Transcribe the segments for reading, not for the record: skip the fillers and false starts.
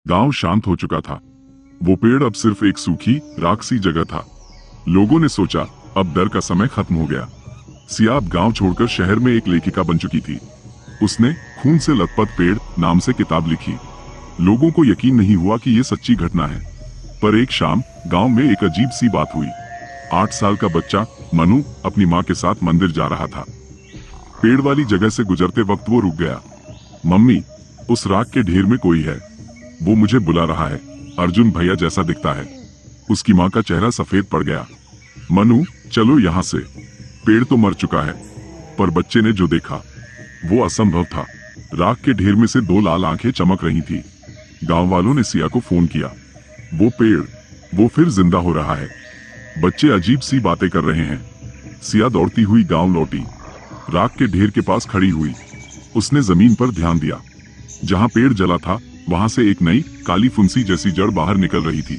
गांव शांत हो चुका था। वो पेड़ अब सिर्फ एक सूखी राख सी जगह था। लोगों ने सोचा अब डर का समय खत्म हो गया। सिया अब गांव छोड़कर शहर में एक लेखिका बन चुकी थी। उसने खून से लथपथ पेड़ नाम से किताब लिखी। लोगों को यकीन नहीं हुआ कि ये सच्ची घटना है। पर एक शाम गांव में एक अजीब सी बात हुई। 8 साल का बच्चा मनु अपनी माँ के साथ मंदिर जा रहा था। पेड़ वाली जगह से गुजरते वक्त वो रुक गया। मम्मी, उस राख के ढेर में कोई है। वो मुझे बुला रहा है। अर्जुन भैया जैसा दिखता है। उसकी माँ का चेहरा सफेद पड़ गया। मनु, चलो यहाँ से। पेड़ तो मर चुका है। पर बच्चे ने जो देखा वो असंभव था। राख के ढेर में से 2 लाल आंखें चमक रही थी। गांव वालों ने सिया को फोन किया। वो पेड़, वो फिर जिंदा हो रहा है। बच्चे अजीब सी बातें कर रहे हैं। सिया दौड़ती हुई गांव लौटी। राख के ढेर के पास खड़ी हुई। उसने जमीन पर ध्यान दिया। जहां पेड़ जला था वहां से एक नई काली फुंसी जैसी जड़ बाहर निकल रही थी।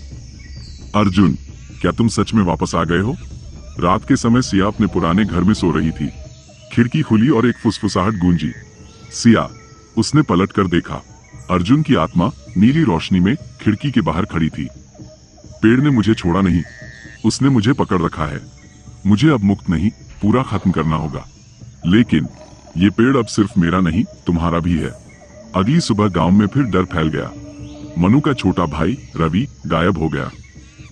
अर्जुन, क्या तुम सच में वापस आ गए हो? रात के समय सिया अपने पुराने घर में सो रही थी। खिड़की खुली और एक फुसफुसाहट गूंजी। सिया, उसने पलट कर देखा। अर्जुन की आत्मा नीली रोशनी में खिड़की के बाहर खड़ी थी। पेड़ ने मुझे छोड़ा नहीं, उसने मुझे पकड़ रखा है। मुझे अब मुक्त नहीं, पूरा खत्म करना होगा। लेकिन ये पेड़ अब सिर्फ मेरा नहीं, तुम्हारा भी है। अगली सुबह गांव में फिर डर फैल गया। मनु का छोटा भाई रवि गायब हो गया।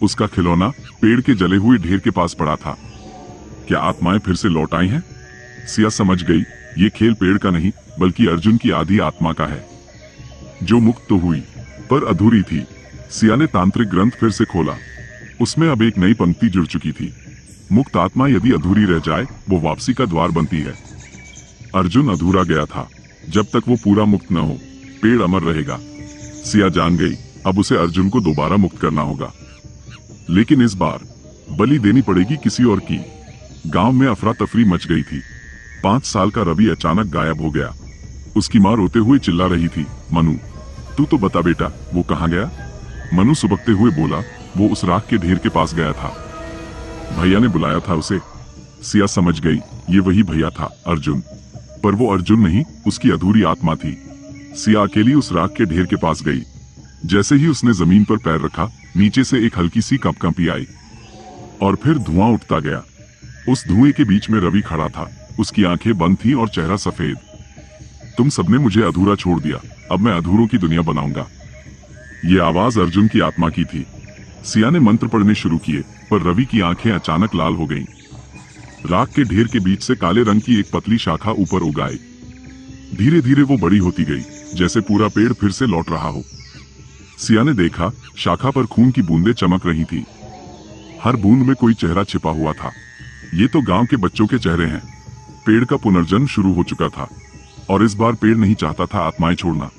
उसका खिलौना पेड़ के जले हुए ढेर के पास पड़ा था। क्या आत्माएं फिर से लौट आई हैं? सिया समझ गई ये खेल पेड़ का नहीं बल्कि अर्जुन की आधी आत्मा का है, जो मुक्त तो हुई पर अधूरी थी। सिया ने तांत्रिक ग्रंथ फिर से खोला। उसमें अब एक नई पंक्ति जुड़ चुकी थी। मुक्त आत्मा यदि अधूरी रह जाए वो वापसी का द्वार बनती है। अर्जुन अधूरा गया था। जब तक वो पूरा मुक्त न हो पेड़ अमर रहेगा। सिया जान गई अब उसे अर्जुन को दोबारा मुक्त करना होगा। लेकिन इस बार बलि देनी पड़ेगी किसी और की। गांव में अफरा तफरी मच गई थी। 5 साल का रवि अचानक गायब हो गया। उसकी माँ रोते हुए चिल्ला रही थी, मनु, तू तो बता बेटा, वो कहाँ गया? मनु सुबकते हुए बोला, वो उस राख के ढेर के पास गया था। भैया ने बुलाया था उसे। सिया समझ गई ये वही भैया था, अर्जुन। पर वो अर्जुन नहीं, उसकी अधूरी आत्मा थी। सिया अकेली उस राख के ढेर के पास गई। जैसे ही उसने जमीन पर पैर रखा नीचे से एक हल्की सी कंपकंपी आई और फिर धुआं उठता गया। उस धुएं के बीच में रवि खड़ा था। उसकी आंखें बंद थीं और चेहरा सफेद। तुम सबने मुझे अधूरा छोड़ दिया, अब मैं अधूरों की दुनिया बनाऊंगा। ये आवाज अर्जुन की आत्मा की थी। सिया ने मंत्र पढ़ने शुरू किए पर रवि की आंखें अचानक लाल हो गईं। राख के ढेर के बीच से काले रंग की एक पतली शाखा ऊपर उग आई। धीरे धीरे वो बड़ी होती गई, जैसे पूरा पेड़ फिर से लौट रहा हो। सिया ने देखा शाखा पर खून की बूंदें चमक रही थी। हर बूंद में कोई चेहरा छिपा हुआ था। ये तो गांव के बच्चों के चेहरे हैं। पेड़ का पुनर्जन्म शुरू हो चुका था और इस बार पेड़ नहीं चाहता था आत्माएं छोड़ना।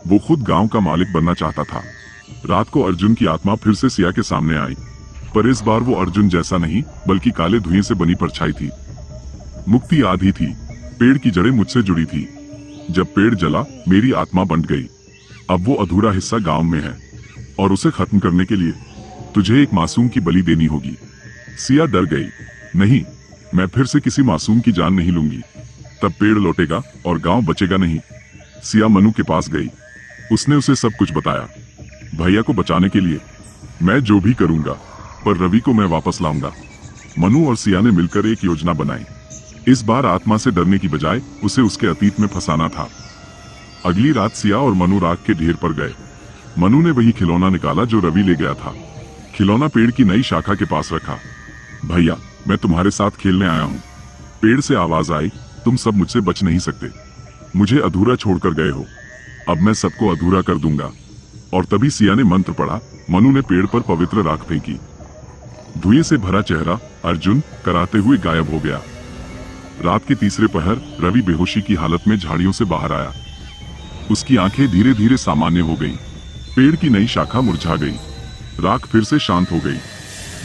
वो खुद गांव का मालिक बनना चाहता था। रात को अर्जुन की आत्मा फिर से सिया के सामने आई, पर इस बार वो अर्जुन जैसा नहीं बल्कि काले धुएं से बनी परछाई थी। मुक्ति आधी थी। पेड़ की जड़ें मुझसे जुड़ी थी। जब पेड़ जला मेरी आत्मा बंट गई। अब वो अधूरा हिस्सा गांव में है और उसे खत्म करने के लिए तुझे एक मासूम की बलि देनी होगी। सिया डर गई। नहीं, मैं फिर से किसी मासूम की जान नहीं लूंगी। तब पेड़ लौटेगा और गांव बचेगा नहीं। सिया मनु के पास गई। उसने उसे सब कुछ बताया। भैया को बचाने के लिए मैं जो भी करूंगा, पर रवि को मैं वापस लाऊंगा। मनु और सिया ने मिलकर एक योजना बनाई। इस बार आत्मा से डरने की बजाय उसे उसके अतीत में फंसाना था। अगली रात सिया और मनु राख के ढेर पर गए। मनु ने वही खिलौना निकाला जो रवि ले गया था। खिलौना पेड़ की नई शाखा के पास रखा। भैया, मैं तुम्हारे साथ खेलने आया हूँ। पेड़ से आवाज आई, तुम सब मुझसे बच नहीं सकते। मुझे अधूरा छोड़कर गए हो, अब मैं सबको अधूरा कर दूंगा। और तभी सिया ने मंत्र पढ़ा। मनु ने पेड़ पर पवित्र राख फेंकी। धुएं से भरा चेहरा अर्जुन कराते हुए गायब हो गया। रात के तीसरे पहर रवि बेहोशी की हालत में झाड़ियों से बाहर आया। उसकी आंखें धीरे धीरे सामान्य हो गईं। पेड़ की नई शाखा मुरझा गई। राख फिर से शांत हो गई।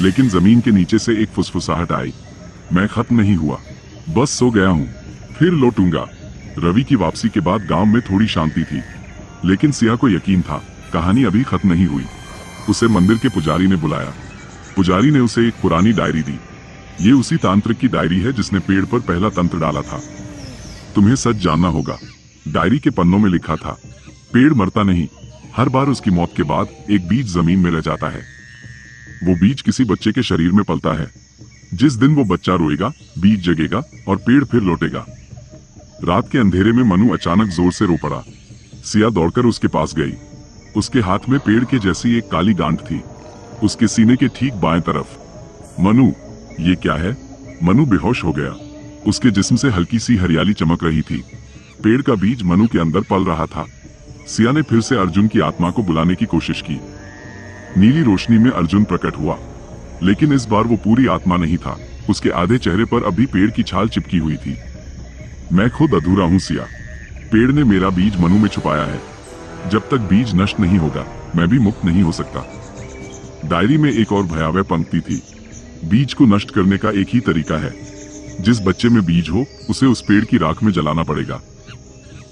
लेकिन जमीन के नीचे से एक फुसफुसाहट आई, मैं खत्म नहीं हुआ, बस सो गया हूँ, फिर लौटूंगा। रवि की वापसी के बाद गांव में थोड़ी शांति थी। लेकिन सिया को यकीन था कहानी अभी खत्म नहीं हुई। उसे मंदिर के पुजारी ने बुलाया। पुजारी ने उसे एक पुरानी डायरी दी। ये उसी तांत्रिक की डायरी है जिसने पेड़ पर पहला तंत्र डाला था। तुम्हें सच जानना होगा। डायरी के पन्नों में लिखा था, पेड़ मरता नहीं, हर बार उसकी मौत के बाद एक बीज जमीन में रह जाता है। वो बीज किसी बच्चे के शरीर में पलता है। जिस दिन वो बच्चा रोएगा, बीज जगेगा और पेड़ फिर लौटेगा। रात के अंधेरे में मनु अचानक जोर से रो पड़ा। सिया दौड़कर उसके पास गई। उसके हाथ में पेड़ के जैसी एक काली गांठ थी, उसके सीने के ठीक बाएं तरफ। मनु, ये क्या है? मनु बेहोश हो गया। उसके जिस्म से हल्की सी हरियाली चमक रही थी। पेड़ का बीज मनु के अंदर पल रहा था। सिया ने फिर से अर्जुन की आत्मा को बुलाने की कोशिश की। नीली रोशनी में अर्जुन प्रकट हुआ, लेकिन इस बार वो पूरी आत्मा नहीं था। उसके आधे चेहरे पर अभी पेड़ की छाल चिपकी हुई थी। मैं खुद अधूरा हूँ सिया। पेड़ ने मेरा बीज मनु में छुपाया है। जब तक बीज नष्ट नहीं होगा, मैं भी मुक्त नहीं हो सकता। डायरी में एक और भयावह पंक्ति थी। बीज को नष्ट करने का एक ही तरीका है। जिस बच्चे में बीज हो, उसे उस पेड़ की राख में जलाना पड़ेगा।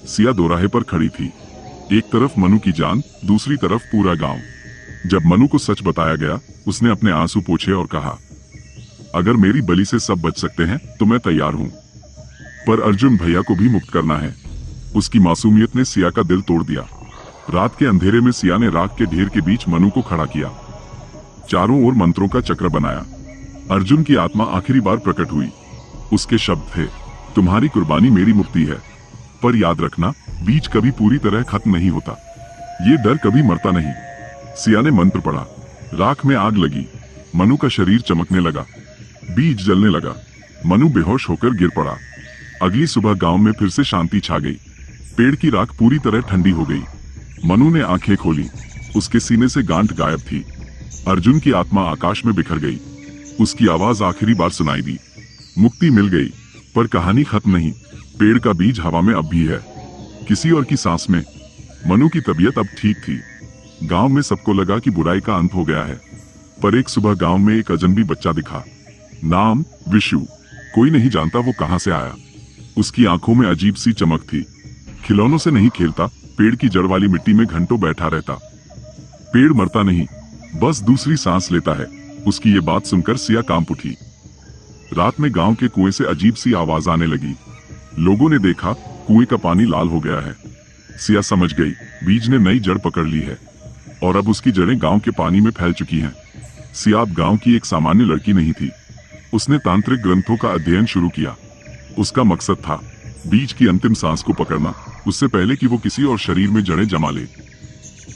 सिया दोराहे पर खड़ी थी। एक तरफ मनु की जान, दूसरी तरफ पूरा गांव। जब मनु को सच बताया गया, उसने अपने आंसू पोंछे और कहा, अगर मेरी बलि से सब बच सकते हैं तो मैं तैयार हूं, पर अर्जुन भैया को भी मुक्त करना है। उसकी मासूमियत ने सिया का दिल तोड़ दिया। रात के अंधेरे में सिया ने राख के ढेर के बीच मनु को खड़ा किया। चारों ओर मंत्रों का चक्र बनाया। अर्जुन की आत्मा आखिरी बार प्रकट हुई। उसके शब्द थे, तुम्हारी कुर्बानी मेरी मुक्ति है, पर याद रखना, बीज कभी पूरी तरह खत्म नहीं होता। ये डर कभी मरता नहीं। सिया ने मंत्र पढ़ा। राख में आग लगी। मनु का शरीर चमकने लगा। बीज जलने लगा। मनु बेहोश होकर गिर पड़ा। अगली सुबह गांव में फिर से शांति छा गई। पेड़ की राख पूरी तरह ठंडी हो गई। मनु ने आंखें खोली। उसके सीने से गांठ गायब थी। अर्जुन की आत्मा आकाश में बिखर गई। उसकी आवाज आखिरी बार सुनाई दी। मुक्ति मिल गई, पर कहानी खत्म नहीं। पेड़ का बीज हवा में अब भी है, किसी और की सांस में। मनु की तबीयत अब ठीक थी। गांव में सबको लगा कि बुराई का अंत हो गया है, पर एक सुबह गांव में एक अजनबी बच्चा दिखा। नाम विशु। कोई नहीं जानता वो कहां से आया। उसकी आंखों में अजीब सी चमक थी। खिलौनों से नहीं खेलता, पेड़ की जड़ वाली मिट्टी में घंटों बैठा रहता। पेड़ मरता नहीं, बस दूसरी सांस लेता है। उसकी ये बात सुनकर सिया कांप उठी। रात में गांव के कुएं से अजीब सी आवाज आने लगी। लोगों ने देखा, कुएं का पानी लाल हो गया है। सिया समझ गई, बीज ने नई जड़ पकड़ ली है और अब उसकी जड़ें गांव के पानी में फैल चुकी हैं। सिया अब गांव की एक सामान्य लड़की नहीं थी। उसने तांत्रिक ग्रंथों का अध्ययन शुरू किया। उसका मकसद था बीज की अंतिम सांस को पकड़ना, उससे पहले कि वो किसी और शरीर में जड़ें जमा ले।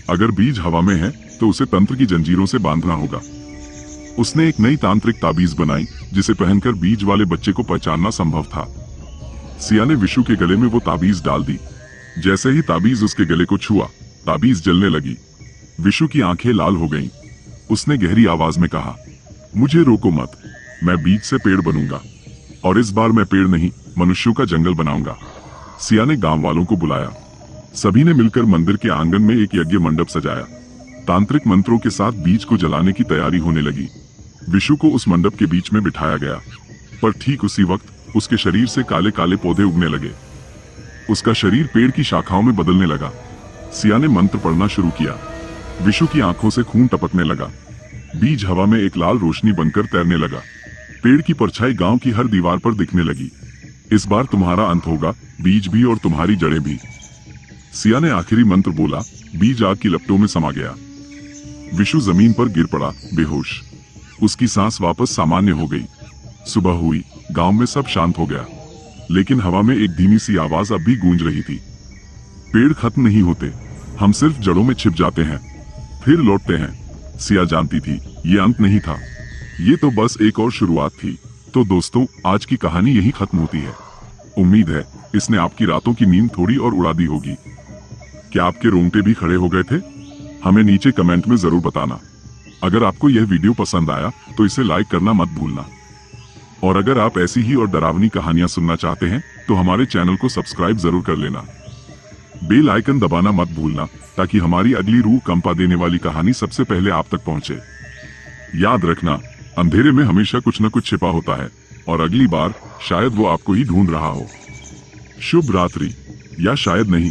अगर बीज हवा में है तो उसे तंत्र की जंजीरों से बांधना होगा। उसने एक नई तांत्रिक ताबीज बनाई, जिसे पहनकर बीज वाले बच्चे को पहचानना संभव था। सिया ने विशु के गले में वो ताबीज डाल दी। जैसे ही ताबीज उसके गले को छुआ, ताबीज जलने लगी। विशु की आंखें लाल हो गईं। उसने गहरी आवाज में कहा, मुझे रोको मत, मैं बीज से पेड़ बनूंगा, और इस बार मैं पेड़ नहीं, मनुष्यों का जंगल बनाऊंगा। सिया ने गांव वालों को बुलाया। सभी ने मिलकर मंदिर के आंगन में एक यज्ञ मंडप सजाया। तांत्रिक मंत्रों के साथ बीज को जलाने की तैयारी होने लगी। विशु को उस मंडप के बीच में बिठाया गया, पर ठीक उसी वक्त उसके शरीर से काले काले पौधे उगने लगे। उसका शरीर पेड़ की शाखाओं में बदलने लगा। सिया ने मंत्र पढ़ना शुरू किया। विशु की आंखों से खून टपकने लगा। बीज हवा में एक लाल रोशनी बनकर तैरने लगा। पेड़ की परछाई गांव की हर दीवार पर दिखने लगी। इस बार तुम्हारा अंत होगा, बीज भी और तुम्हारी जड़ें भी। सिया ने आखिरी मंत्र बोला। बीज आग की लपटों में समा गया। विशु जमीन पर गिर पड़ा, बेहोश। उसकी सांस वापस सामान्य हो गई। सुबह हुई। गांव में सब शांत हो गया, लेकिन हवा में एक धीमी सी आवाज अब भी गूंज रही थी। पेड़ खत्म नहीं होते, हम सिर्फ जड़ों में छिप जाते हैं, फिर लौटते हैं। सिया जानती थी ये अंत नहीं था, ये तो बस एक और शुरुआत थी। तो दोस्तों, आज की कहानी यही खत्म होती है। उम्मीद है इसने आपकी रातों की नींद थोड़ी और उड़ा दी होगी। क्या आपके रोंगटे भी खड़े हो गए थे? हमें नीचे कमेंट में जरूर बताना। अगर आपको यह वीडियो पसंद आया तो इसे लाइक करना मत भूलना, और अगर आप ऐसी ही और डरावनी कहानियां सुनना चाहते हैं तो हमारे चैनल को सब्सक्राइब जरूर कर लेना। बेल आइकन दबाना मत भूलना, ताकि हमारी अगली रूह कंपा देने वाली कहानी सबसे पहले आप तक पहुंचे। याद रखना, अंधेरे में हमेशा कुछ न कुछ छिपा होता है, और अगली बार शायद वो आपको ही ढूंढ रहा हो। शुभ रात्रि, या शायद नहीं।